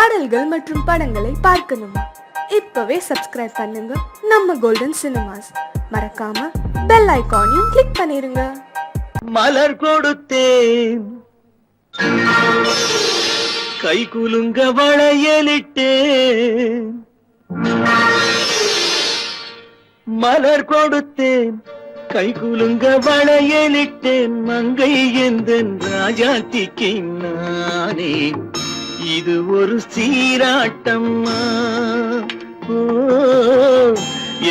பாடல்கள் மற்றும் படங்களை பார்க்கணுமா? இப்பவே சப்ஸ்கிரைப் பண்ணுங்க நம்ம கோல்டன் சினிமாஸ். மறக்காம பெல் ஐகானையும் கிளிக் பண்ணிருங்க. மலர் கொடுத்தேன், கை குலுங்க வளையலிட்டேன். மலர் கொடுத்தேன், கை குலுங்க வளையலிட்டேன். மங்கை எந்தன் ராஜாத்திக்கு நானே, இது ஒரு சீராட்டம்மா. ஓ,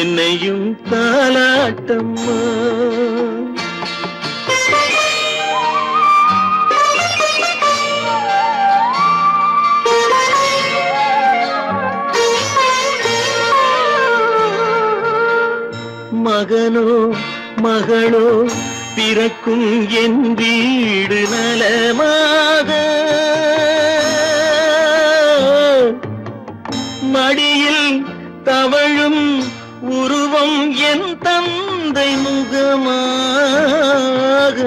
என்னையும் தாலாட்டம்மா. மகனோ மகளோ பிறக்கும் என் வீடு நலமாக, மடியில் தவழும் உருவம் என் தந்தை முகமாக.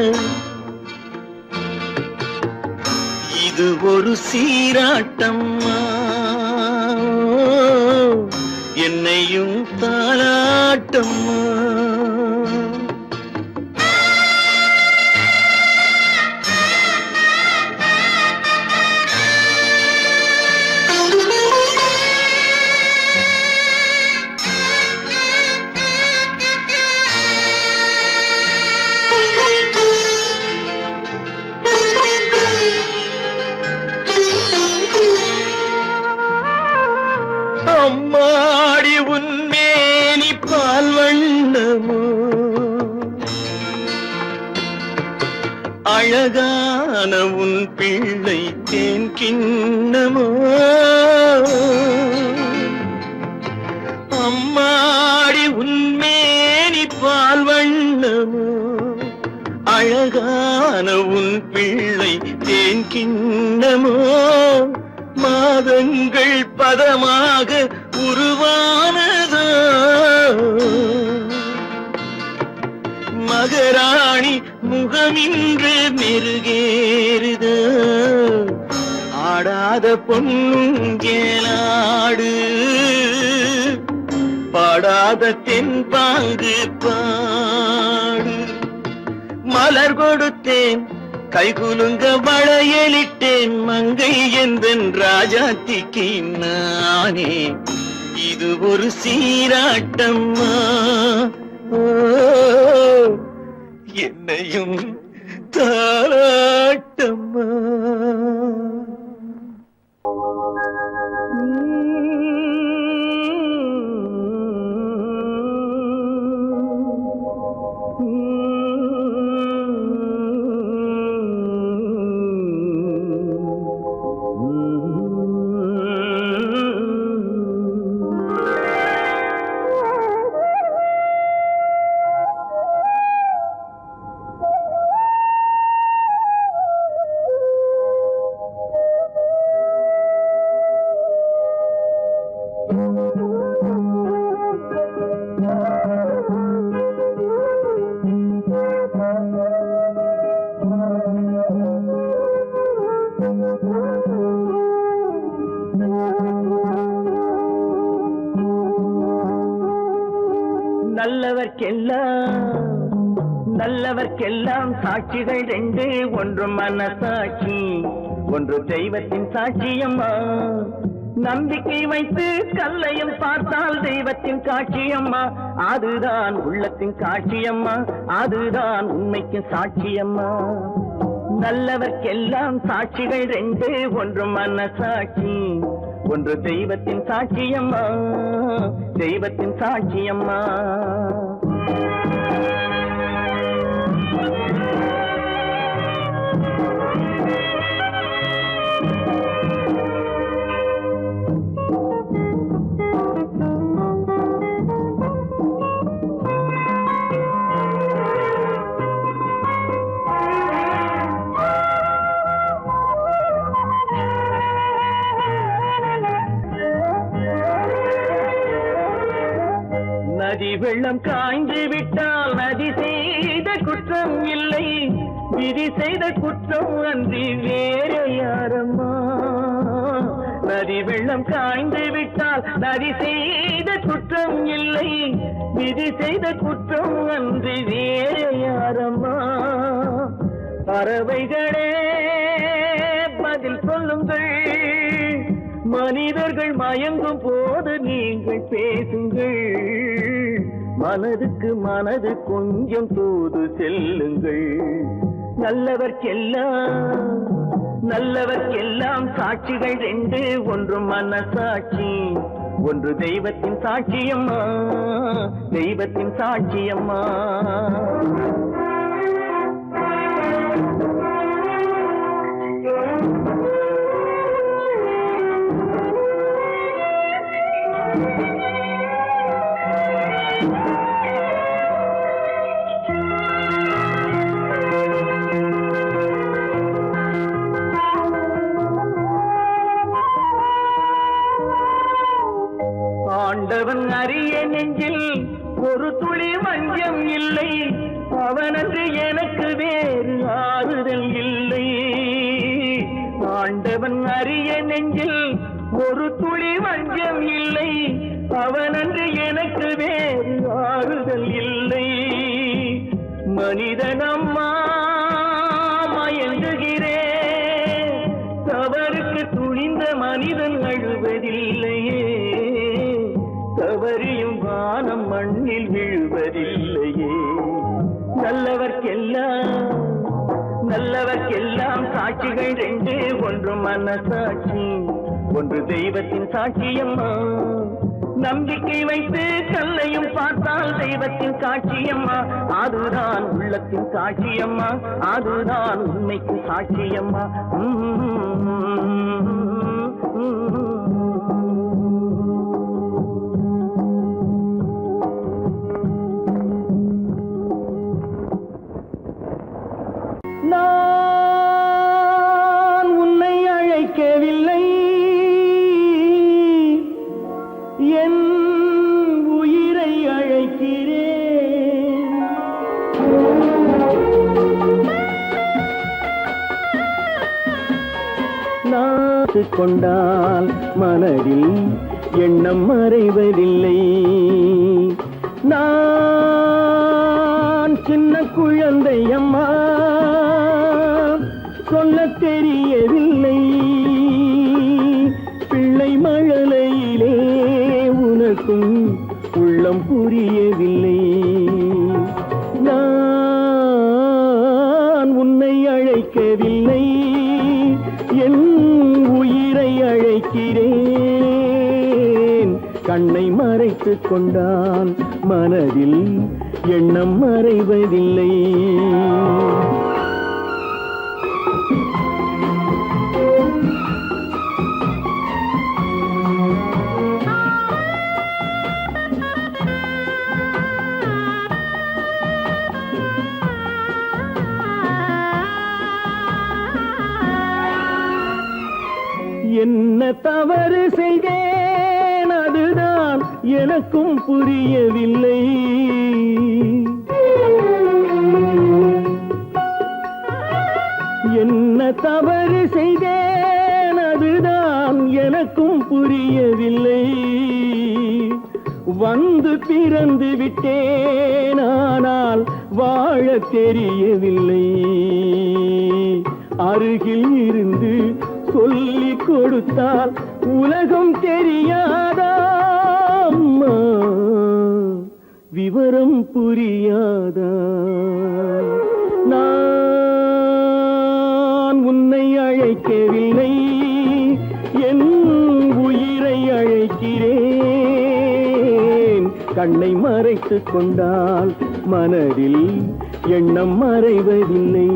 இது ஒரு சீராட்டம்மா, என்னையும் தாலாட்டம்மா. அம்மாடி உன்மேனி பால் வண்ணமோ, அழகான உன் பிள்ளை தேன் கிண்ணமோ. அம்மாடி உன்மேனி பால் வண்ணமோ, அழகான உன் பிள்ளை தேன் கிண்ணமோ. மாதங்கள் பதமாக உருவானதோ, மகராணி முகமின்று மெருகேறுதோ. ஆடாத பொன்னுங்கேலாடு, பாடாத தென்பாங்கு பாடு. மலர் கொடுத்தேன், கை குலுங்க வளையலிட்டேன். மங்கை எந்தன் ராஜாத்திக்கு நானே, இது ஒரு சீராட்டம்மா. ஓ, என்னையும் தாலாட்டம்மா. நல்லவர்க்கெல்லாம் சாட்சிகள் ரெண்டு, ஒன்று மனசாட்சி, ஒன்று தெய்வத்தின் சாட்சியம்மா. நம்பிக்கை வைத்து கல்லையும் பார்த்தால் தெய்வத்தின் காட்சியம்மா. அதுதான் உள்ளத்தின் காட்சியம்மா, அதுதான் உண்மைக்கு சாட்சியம்மா. நல்லவர்க்கெல்லாம் சாட்சிகள் ரெண்டு, ஒன்று மனசாட்சி, ஒன்று தெய்வத்தின் சாட்சியம்மா, தெய்வத்தின் சாட்சியம்மா. நதி வெள்ளம் காய்ந்து விட்டால் நதி செய்த குற்றம் இல்லை, விதி செய்த குற்றம் அன்றி வேற யாரம்மா. நதி வெள்ளம் காய்ந்து விட்டால் நதி செய்த குற்றம் இல்லை, விதி செய்த குற்றம் அன்றி வேறு யாரம்மா? பறவைகளே பதில் சொல்லுங்கள், மனிதர்கள் மயங்கும் போது நீங்கள் பேசுங்கள், மனதுக்கு மனது கொஞ்சம் தூது செல்லுங்கள். நல்லவர்க்கெல்லாம் சாட்சிகள் ரெண்டு, ஒன்று மனசாட்சி, ஒன்று தெய்வத்தின் சாட்சியம்மா, தெய்வத்தின் சாட்சியம்மா. ஆண்டவன் அறிய நெஞ்சில் ஒரு துளி வஞ்சம் இல்லை, அவனன்று எனக்கு வேறு ஆறுதல் இல்லை. ஆண்டவன் அறிய நெஞ்சில் ஒரு துளி வஞ்சம் இல்லை, அவனன்று எனக்கு வேறு ஆறுதல் இல்லை. மனிதனம்மா மயங்குகிறேன், தவறுக்கு துணிந்த மனிதன் அழுவதில்லையே, தவறியும் வானம் மண்ணில் விழுவதில்லையே. நல்லவர்க்கெல்லாம் சாட்சிகள் ரெண்டு, ஒன்று மனசாட்சி, ஒன்று தெய்வத்தின் சாட்சியம்மா. நம்பிக்கை வைத்து கல்லையும் பார்த்தால் தெய்வத்தின் சாட்சியம்மா, அதுதான் உள்ளத்தின் சாட்சியம்மா, அதுதான் உண்மைக்கு சாட்சியம்மா. நான் உன்னை அழைக்கவில்லை, என் உயிரை அழைக்கிறேன். நாத்து கொண்டால் மனதில் எண்ணம் மறைவதில்லை. நான் சின்ன குழந்தை அம்மா, சொல்ல தெரியவில்லை. பிள்ளை மழலையிலே உனக்கும் உள்ளம் புரியவில்லை. நான் உன்னை அழைக்கவில்லை, என் உயிரை அழைக்கிறேன். கண்ணை மறைத்துக் கொண்டால் மனதில் எண்ணம் மறைவதில்லை. என்ன தவறு செய்தேன், அதுதான் எனக்கும் புரியவில்லை. என்ன தவறு செய்தேன், அதுதான் எனக்கும் புரியவில்லை. வந்து பிறந்து விட்டேன், ஆனால் வாழ தெரியவில்லை. அருகில் இருந்து சொல்லிக் கொடுத்தால் உலகம் தெரியாதா அம்மா, விவரம் புரியாதா? நான் உன்னை அழைக்கவில்லை, என் உயிரை அழைக்கிறேன். கண்ணை மறைத்துக் கொண்டால் மனதில் எண்ணம் மறைவதில்லை.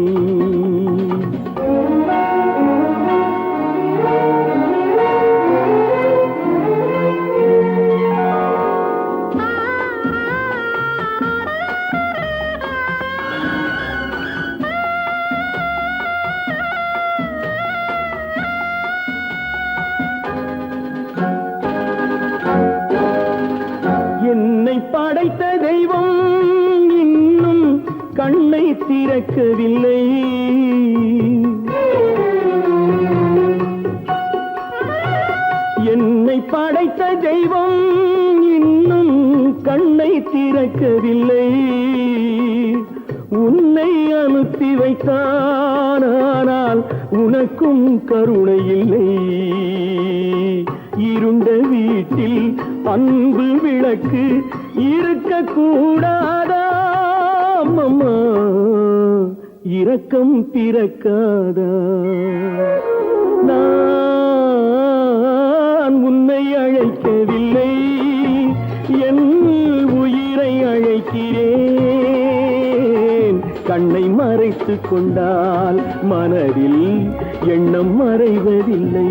படைத்த தெய்வம் இன்னும் கண்ணை திறக்கவில்லை. என்னை படைத்த தெய்வம் இன்னும் கண்ணை திறக்கவில்லை. உன்னை அனுப்பி வைத்தான், ஆனால் உனக்கும் கருணை இல்லை. இருண்ட வீட்டில் அன்பு விளக்கு இருக்க கூடாதா அம்மா, இரக்கம் பிறக்காதா? நான் உன்னை அழைக்கவில்லை, என் உயிரை அழைக்கிறேன். கண்ணை மறைத்துக் கொண்டால் மனதில் எண்ணம் மறைவதில்லை.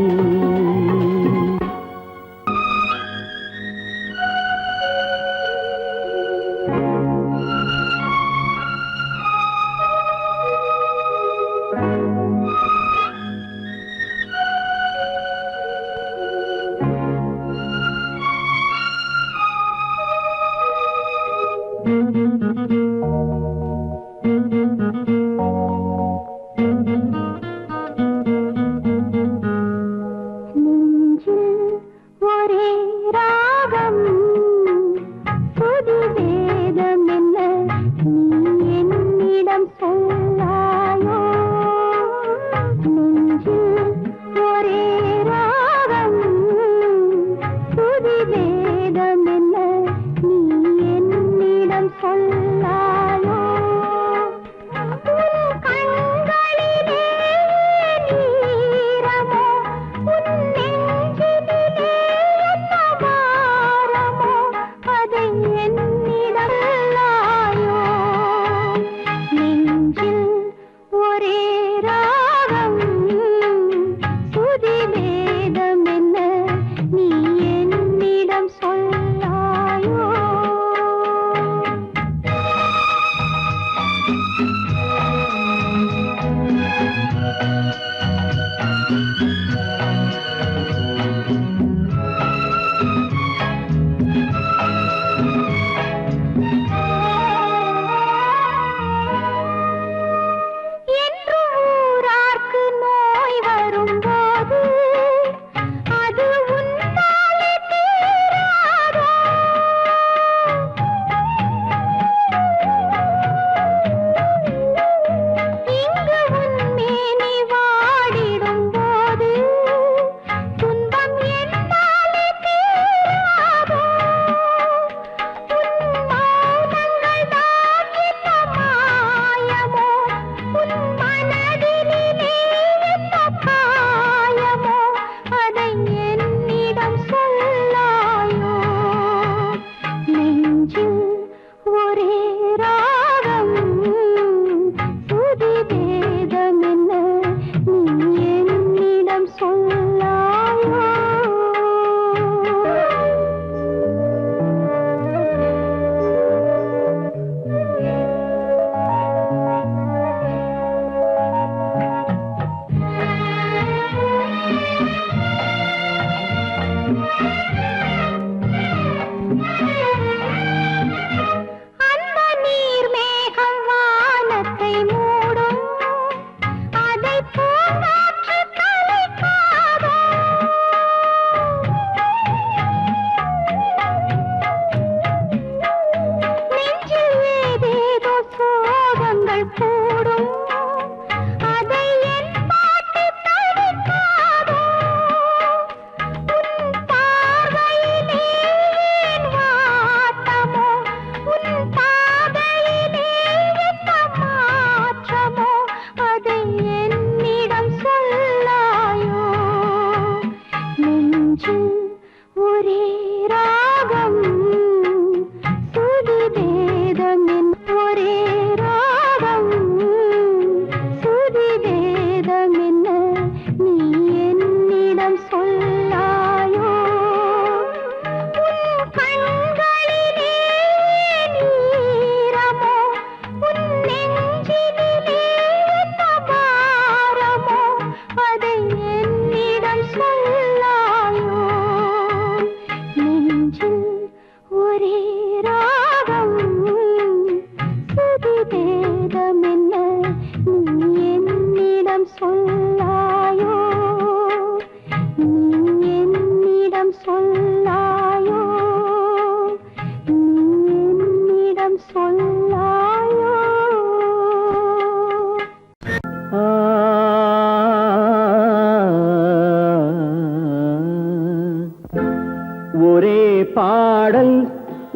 ஒரே பாடல்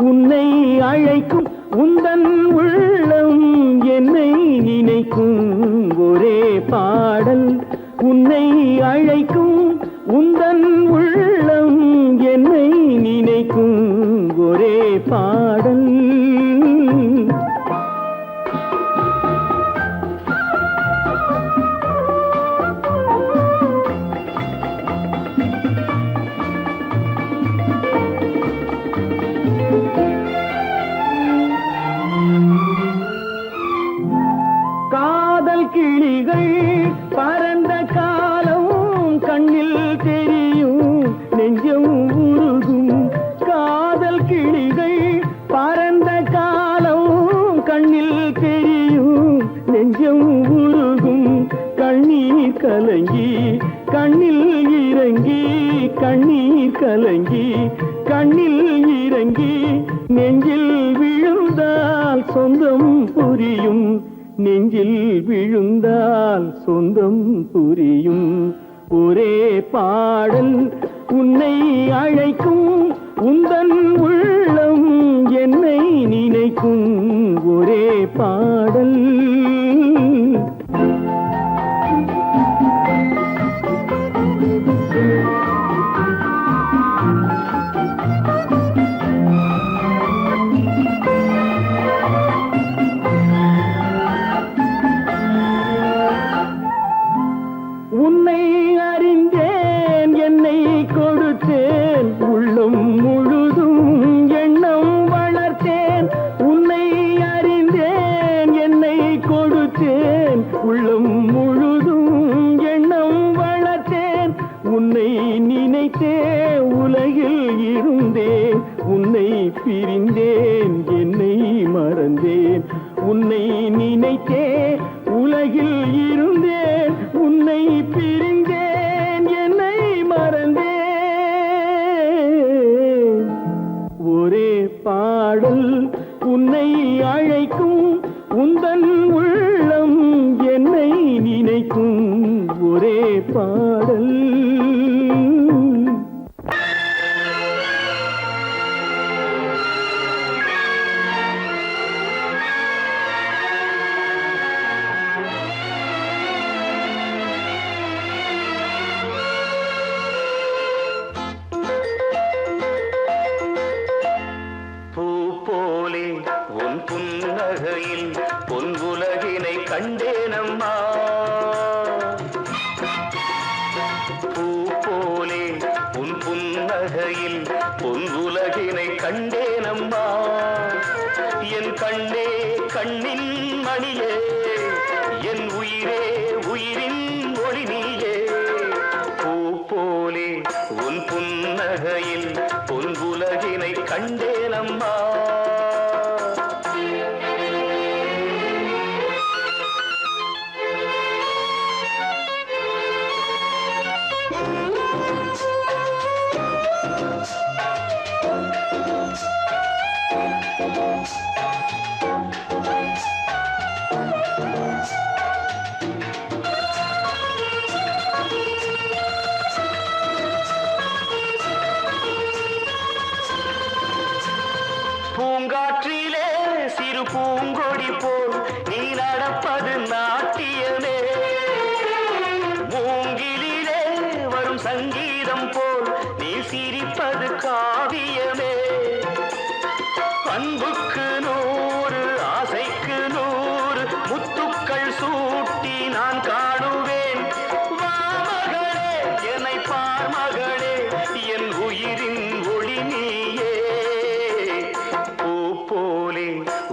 உன்னை அழைக்கும் உந்தன் உள்ளம் என்னை நினைக்கும் ஒரே பாடல் உன்னை அழைக்கும் உந்தன் உள்ளம் என்னை நினைக்கும் ஒரே பாடல் காதல் கிளிகள் பறந்த காலம் கண்ணில் தெரியும் நெஞ்சம் உருகும் காதல் கிளிகள் பறந்த காலம் கண்ணில் தெரியும் நெஞ்சம் உருகும் கண்ணீர் கலங்கி கண்ணில் இறங்கி கண்ணீர் கலங்கி கண்ணில் இறங்கி நெஞ்சில் விழுந்தால் சொந்தம் புரியும் நெஞ்சில் விழுந்தால் சொந்தம் புரியும் ஒரே பாடல் உன்னை அழைக்கும் உந்தன் உள்ளம் என்னை நினைக்கும் ஒரே பாடல் உன்னை அறிந்தேன் என்னை கொடுத்தேன் உள்ளம் முழுதும் எண்ணம் வளர்த்தேன் உன்னை அறிந்தேன் என்னை கொடுத்தேன் உள்ளம் முழுதும் எண்ணம் வளர்த்தேன் உன்னை நினைத்தே உலகில் இருந்தேன் உன்னை பிரிந்தேன் என்னை மறந்தேன் உன்னை நினைத்தே உலகில் இருந்தேன் உன்னை பிரிந்தேன் என்னை மறந்தேன் ஒரே பாடல் உன்னை அழைக்கும் உந்தன் உள்ளம் என்னை நினைக்கும் ஒரே பாடல் உன் புன்னகையில் பொன்குலகினை கண்டேனம்மா பூ போலே உன் புன்னகையில் பொன்குலகினை கண்டேனம்மா என் கண்ணே கண்ணின் மணியே என் உயிரே உயிரின் ஒளி நீயே பூ போலே உன் புன்னகையில் பொன்குலகினை கண்டேனம்மா பூங்காற்றிலே சிறு பூங்கொடி போல் நீ நடப்பது நாட்டியமே மூங்கிலே வரும் சங்கீதம் போல் நீ சிரிப்பது காவியமே அன்புக்கு 100 ஆசைக்கு 100 முத்துக்கள் சூட்டி நான் காணுவேன் வா மகளே என்னை பார் மகளே என் உயிரின் ஒளி நீயே போலே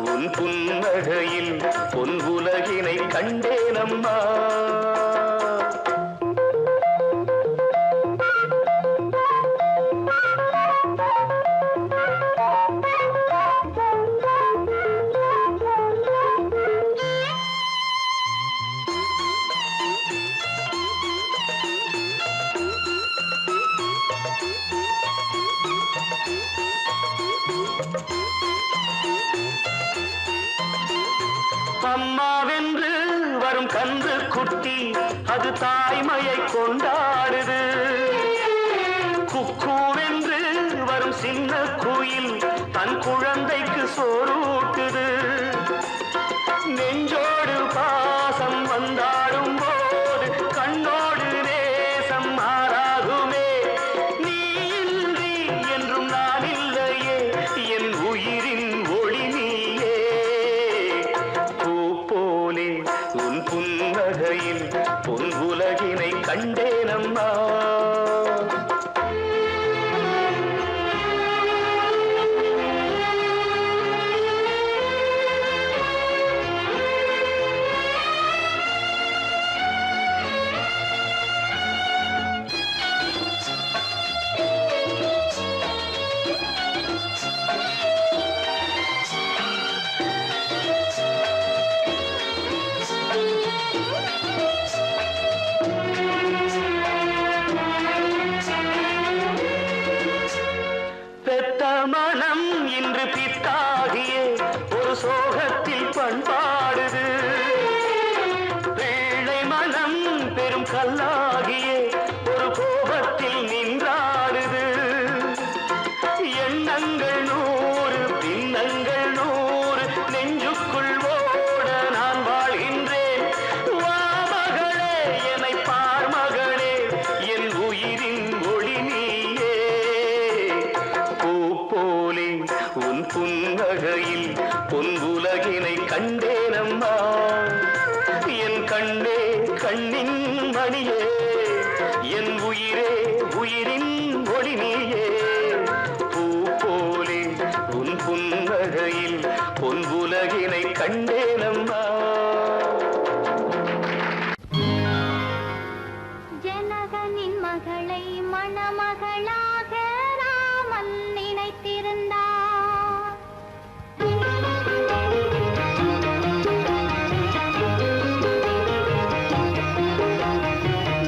உன் புன்னகையில் பொன் உலகினை கண்டேனம்மா அம்மாவென்று வரும் கன்று குட்டி அது தாய்மையை கொண்டாடுது குக்கூவென்று வரும் சின்ன குயில் தன் குழந்தைக்கு சோறூட்டுது. நெஞ்சோடு பாசம் வந்தாடும் போது கண்ணோடு நேசம் மாறாகுமே. நீ இன்றி என்றும் நான் இல்லையே, என் உயிரின் ஒளி நீயே. பூ போலே உன் புன்னகையில் பொன் உலகினை கண்டேனம்மா. பெத்த மனம் இன்று பித்தாகியே ஒரு சோகத்தில் பண்பாடுது. பிள்ளை மனம் பெரும் கல்லாகியே ஒரு கோபத்தில் நின்றாடுது. எண்ணங்கள் 100 பின்னங்கள் 100 நெஞ்சுக்குள் ஓட நான் வாழ்கின்றேன். வா மகளே என்னை பார் மகளே, என் உயிரின் ஒளி நீயே. பூ போலே உன் புன்னகையில் பொன் உலகினை கண்டேனம்மா. என் கண்ணே கண்ணின் மணியே, என் உயிரே உயிரின் ஒளி நீயே. பூ போலே உன் புன்னகையில் பொன் உலகினை கண்டேனம்மா. ஜனகனின் மகளை மணமகளாக ராமன் நினைத்திருந்தார்.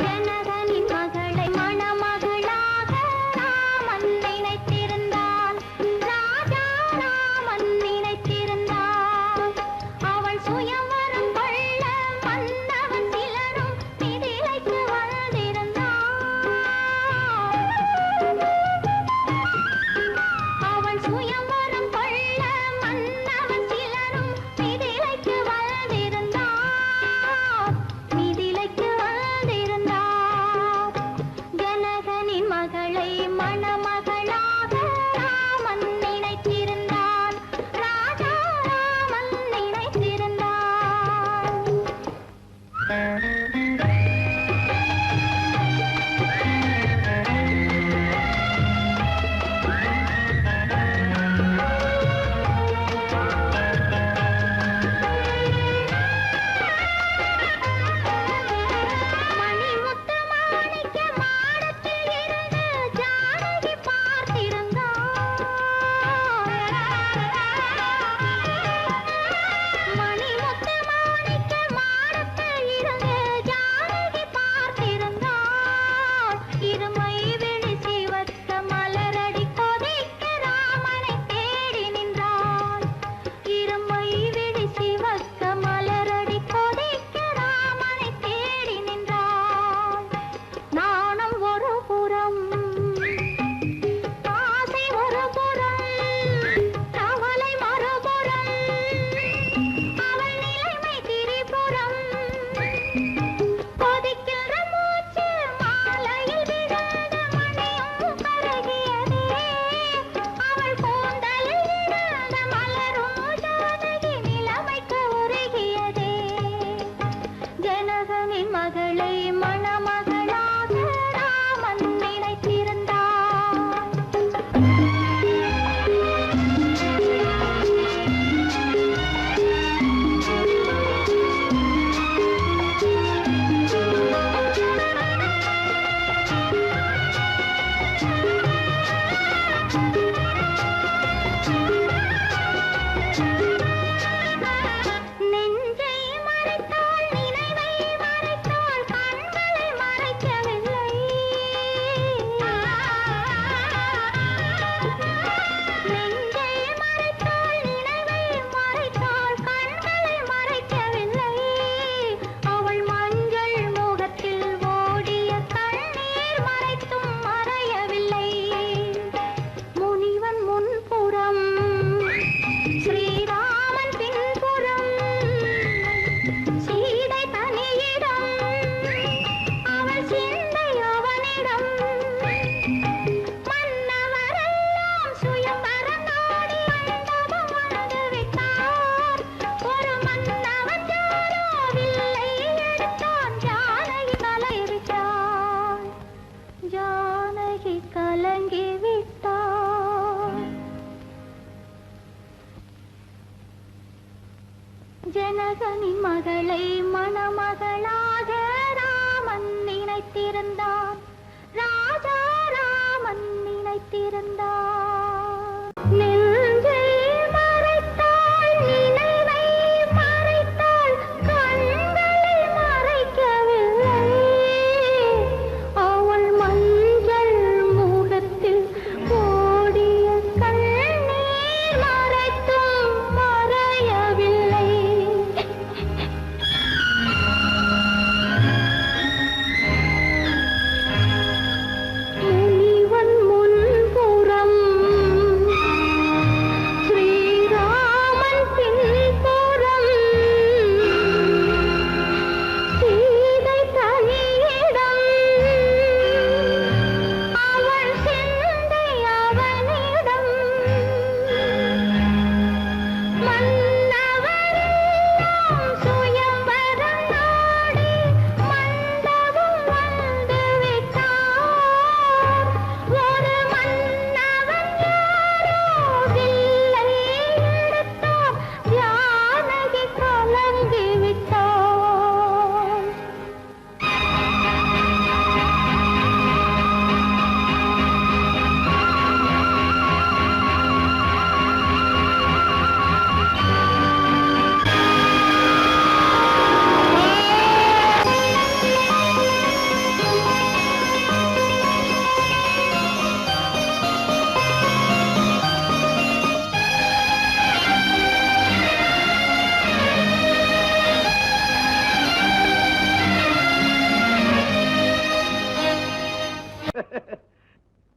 ஜனகனின் மகளை மணமகளாக ராமன் நினைத்திருந்தார். ராஜா ராமன் நினைத்திருந்தார். அவள் சுயவரம் கொள்ள வந்தவன் சிலரும் மிதிலைக்கு வந்திருந்தார். அவள் சுய ஜனகனின் மகளை மணமகளாக ராமன் நினைத்திருந்தான். ராஜா ராமன் நினைத்திருந்தான். நெஞ்சை மறைத்தாள், நினைவை மறைத்தாள், கண்களை மறைக்கவில்லை. அவள் மஞ்சள் முகத்தில் ஓடிய கண்ணீர் மறைத்தும் மறையவில்லை. முனிவன் முன்புறம், ஸ்ரீராமன் பின்புறம், சீதை தனியிடம், அவள் சிந்தை அவனிடம். மன்னவரெல்லாம் சுயம்வரம் நாடி மண்டபம் வந்து விட்டார். ஒரு மன்னவன் யாரோ வில்லை எடுத்தார், ஜானகி கலங்கி விட்டார்.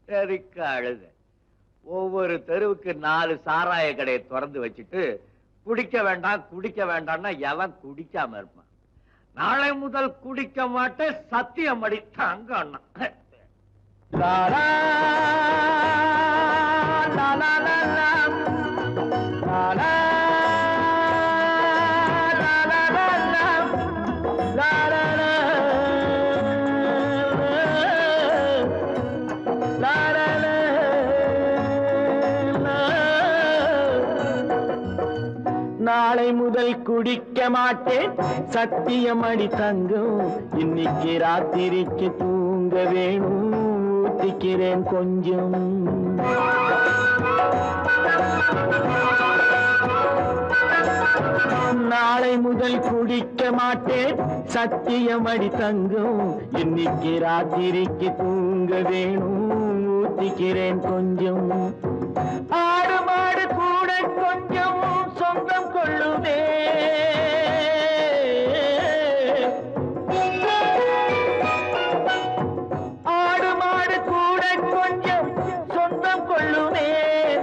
சரிக்கு அழுத. ஒவ்வொரு தெருவுக்கு 4 சாராய கடையை திறந்து வச்சுட்டு குடிக்க வேண்டாம் குடிக்க வேண்டாம்னா எவன் குடிக்காம இருப்பான்? நாளை முதல் குடிக்க மாட்டேன் சத்தியம் அடி தங்க அண்ணா. லாலா, லாலா, லாலா, லாலா, லாலா, லாலா, லாலா, நாளை முதல் குடிக்க மாட்டேன் சத்தியம் அடி தங்கம். இன்னைக்கு ராத்திரிக்கு தூங்க வேணும், ஊத்திக்கிறேன் கொஞ்சம். நாளை முதல் குடிக்க மாட்டேன் சத்தியம் அடி தங்கம். இன்னைக்கு ராத்திரிக்கு தூங்க வேணும், ஊத்திக்கிறேன் கொஞ்சம். ஆடு மாடு கூட கொஞ்சம் சொந்தம் கொள்ளுதே. ஆடு மாடு கூட கொஞ்சம் சொந்தம் கொள்ளுமே.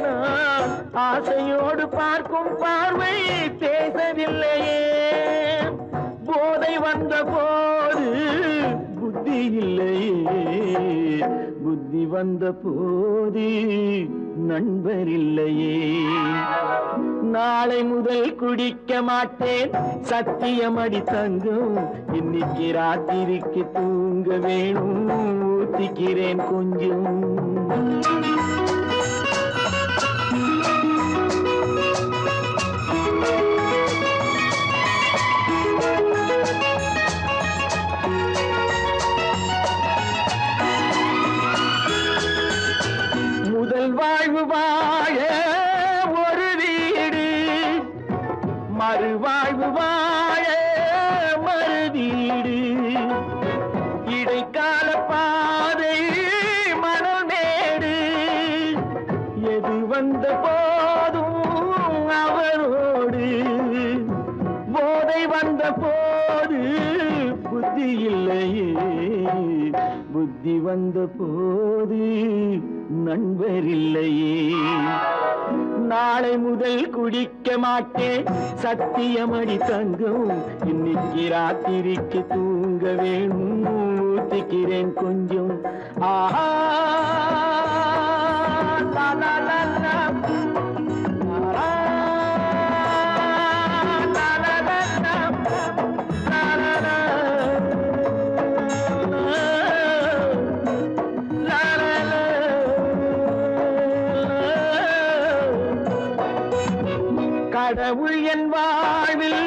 நான் ஆசையோடு பார்க்கும் பார்வை பேசவில்லையே. போதை வந்த போது புத்தி இல்லையே, புத்தி வந்த போது நண்பர் இல்லையே. நாளை முதல் குடிக்க மாட்டேன் சத்தியம் அடி தங்கம். இன்னைக்கு ராத்திரிக்கு தூங்க வேணும், ஊத்திக்கிறேன் கொஞ்சம். முதல் வாழ்வு வாழ ஒரு வீடு, மறுவாழ்வு வாழ மறு வீடு. இடைக்கால பாதை மணல் மேடு. எது வந்த போதும் அவரோடு, போதை வந்த போது புத்தி இல்லையே, புத்தி வந்த போது நண்பர் இல்லையே. நாளை முதல் குடிக்க மாட்டேன் சத்தியம் அடி தங்கம். இன்னைக்கு ராத்திரிக்கு தூங்க வேணும், ஊத்திக்கிறேன் கொஞ்சம். ஆஹா, லா, லா, லா, லா. லா, லா, லா, லா, லா. லா, லா, லா. லா, லா, லா. கடவுள் என் வாழ்வில்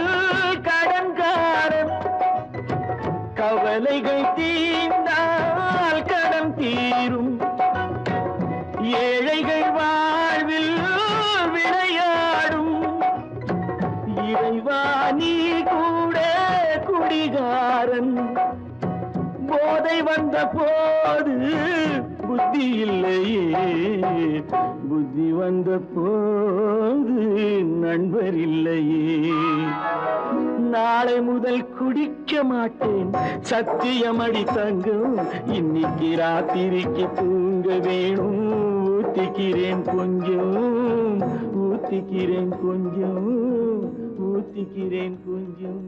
ஏழைகள் வாழ்வில் விளையாடும் இறைவா நீ கூட குடிகாரன் போதை வந்த போது புத்தி இல்லையே புத்தி வந்த போது நண்பர் இல்லையே நாளை முதல் குடிக்க மாட்டேன் சத்தியமடி தங்கம் இன்னைக்கு ராத்திரிக்கு தூங்க வேணும் ஊத்திக்கிறேன் கொஞ்சம் ஊத்திக்கிறேன் கொஞ்சம் ஊத்திக்கிறேன் கொஞ்சம்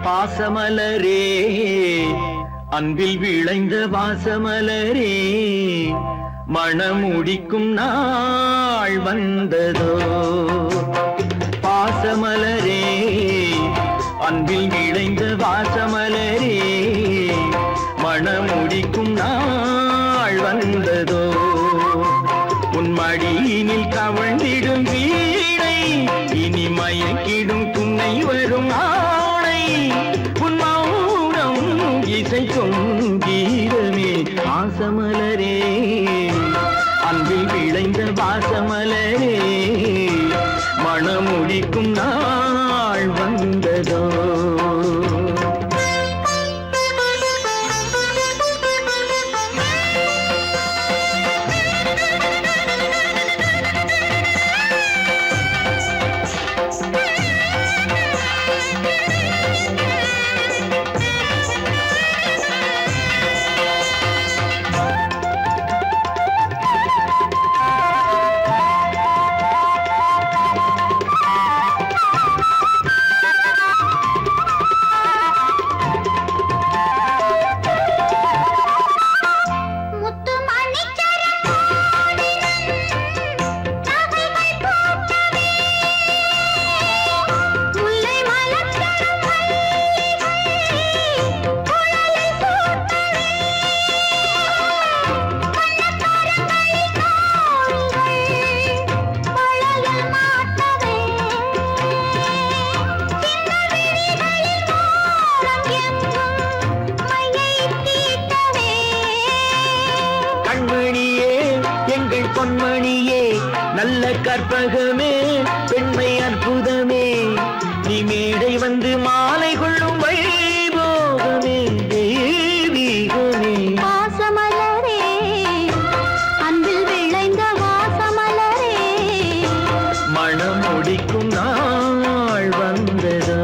வாசமலரே அன்பில் விளைந்த வாசமலரே மணமுடிக்கும் நாள் வந்ததோ பாசமலரே அன்பில் விளைந்த வாசமலரே மணமுடிக்கும் நாள் வந்ததோ உன் மடியினில் கவழ்ந்திடும் வீணை இனி மயக்கிடும் துணை வரும் உன் மௌனம் இசைக்கும் கீதமே வாசமலரே அன்பில் விளைந்த வாசமலரே மணமுடிக்கும் நாள் வந்ததோ பொன்மணியே நல்ல கற்பகமே பெண்மை அற்புதமே நீ மேடை வந்து மாலை கொள்ளும் வைபோகமே தெய்வீகமே வாசமலரே அன்பில் விளைந்த வாசமலரே மணம் முடிக்கும் நாள் வந்ததோ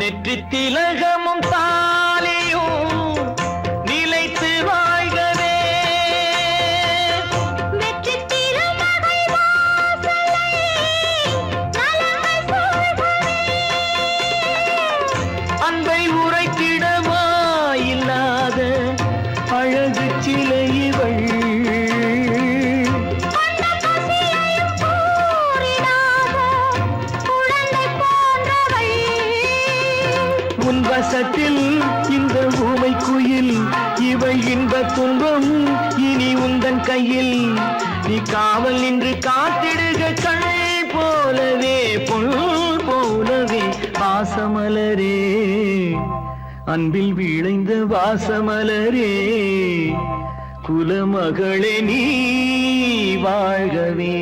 நெற்றி திலகமும் தாலியும் நிலைத்து வாழ்கவே வெற்றி திருமகள் வாசலை நலங்கள் சூழ்கவே அன்பை உரைத்திடவா இல்லாத அழகு சிலை இவள் உன் வசத்தில் இந்த ஊமை குயில் இவள் இன்ப துன்பம் இனி உந்தன் கையில் நீ காவல் நின்று காத்திடுக கண் போலவே பொன் போலவே வாசமலரே அன்பில் விளைந்த வாசமலரே குலமகளே நீ வாழ்கவே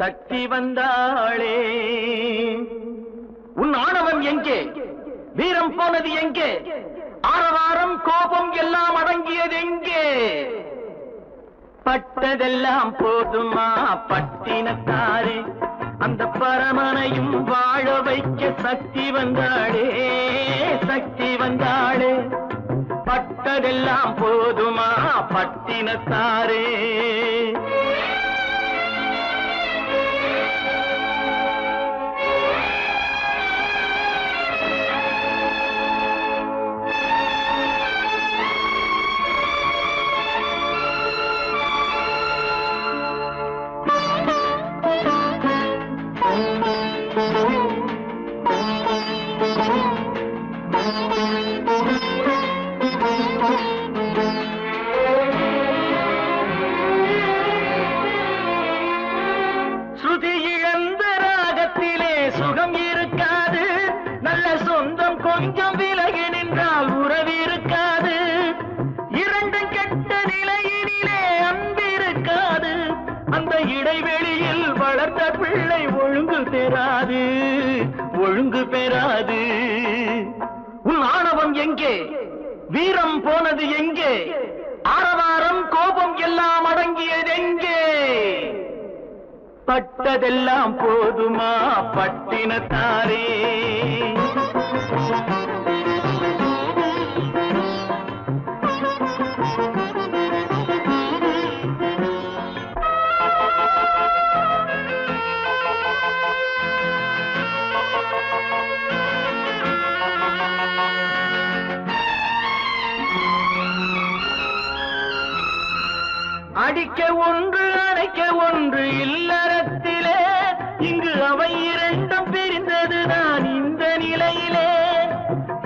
சக்தி வந்தாளே. உன் ஆணவம் எங்கே? வீரம் போனது எங்கே? ஆரவாரம் கோபம் எல்லாம் அடங்கியது எங்கே? பட்டதெல்லாம் போதுமா பட்டினத்தாரே, அந்த பரமனையும் வாழ வைக்க சக்தி வந்தாளே, சக்தி வந்தாளே. பட்டதெல்லாம் போதுமா பட்டினத்தாரே. ஸ்ருதி இழந்த ராகத்திலே சுகம் இருக்காது, நல்ல சொந்தம் கொஞ்சம் விலகி நின்றால் உறவு இருக்காது. இரண்டும் கெட்ட நிலையினிலே அன்பு இருக்காது, அந்த இடைவெளியில் வளர்த்த பிள்ளை ஒழுங்கு பெறாது, ஒழுங்கு பெறாது. உன் ஆணவம் எங்கே? வீரம் போனது எங்கே? ஆரவாரம் கோபம் எல்லாம் அடங்கியது எங்கே? பட்டதெல்லாம் போதுமா பட்டினத்தாரே. அடிக்க ஒன்று அணைக்க ஒன்று இல்லறத்திலே, இங்கு அவை இரண்டும் பிரிந்ததுதான் இந்த நிலையிலே.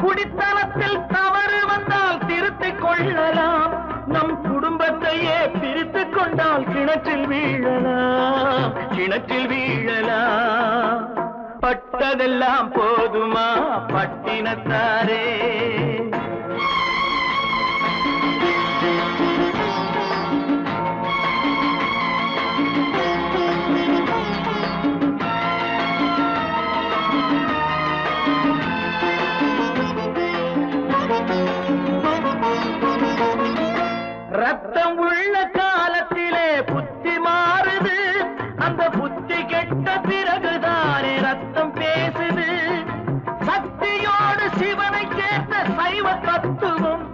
குடித்தனத்தில் தவறு வந்தால் திருத்திக் கொள்ளலாம், நம் குடும்பத்தையே பிரித்துக் கொண்டால் கிணற்றில் வீழலாம், கிணற்றில் வீழலாம். பட்டதெல்லாம் போதுமா பட்டினத்தாரே. ரத்தம் உள்ள காலத்திலே புத்தி மாறுது, அந்த புத்தி கெட்ட பிறகுதானே ரத்தம் பேசுது. சக்தியோடு சிவனை சேர்த்த சைவ தத்துவம்,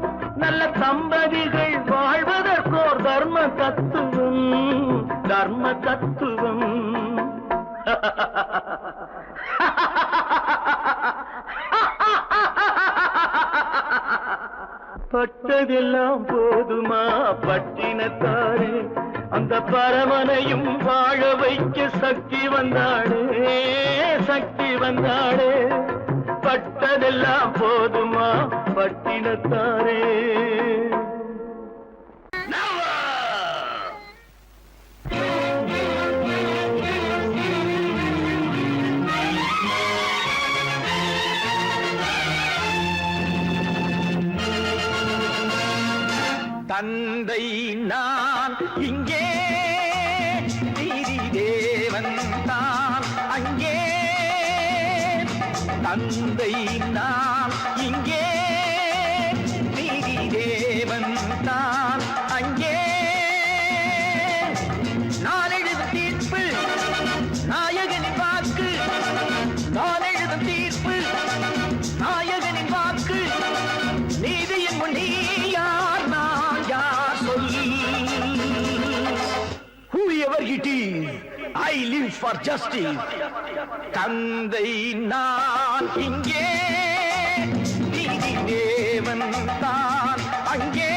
நல்ல தம்பதிகள் வாழ்வதற்கோர் தர்ம தத்துவம், தர்ம தத்துவம். பட்டதெல்லாம் போதுமா பட்டினத்தாரே, அந்த பரமனையும் வாழ வைக்க சக்தி வந்தாளே, சக்தி வந்தாளே. பட்டதெல்லாம் போதுமா பட்டினத்தாரே. தந்தை நான் இங்கே, நீதி தேவன் தான் அங்கே. தந்தை நான் இங்கே, நீதி தேவன் தான் அங்கே. நான் எழுதும் தீர்ப்பு நாயகனின் வாக்கு, நான் எழுதும் தீர்ப்பு நாயகனின் வாக்கு. நீதியின் முன் நீ யார், நான் யார் சொல். Whoever it is, I live for justice. தந்தை நான் இங்கே, நீதி தேவன் தான் அங்கே.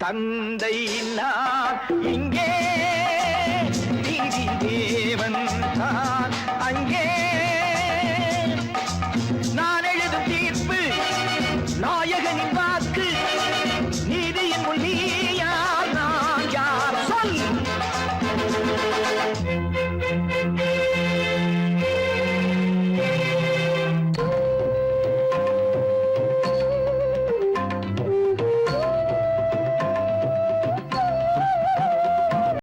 தந்தை நான் இங்கே நீதி தேவன் தான் அங்கே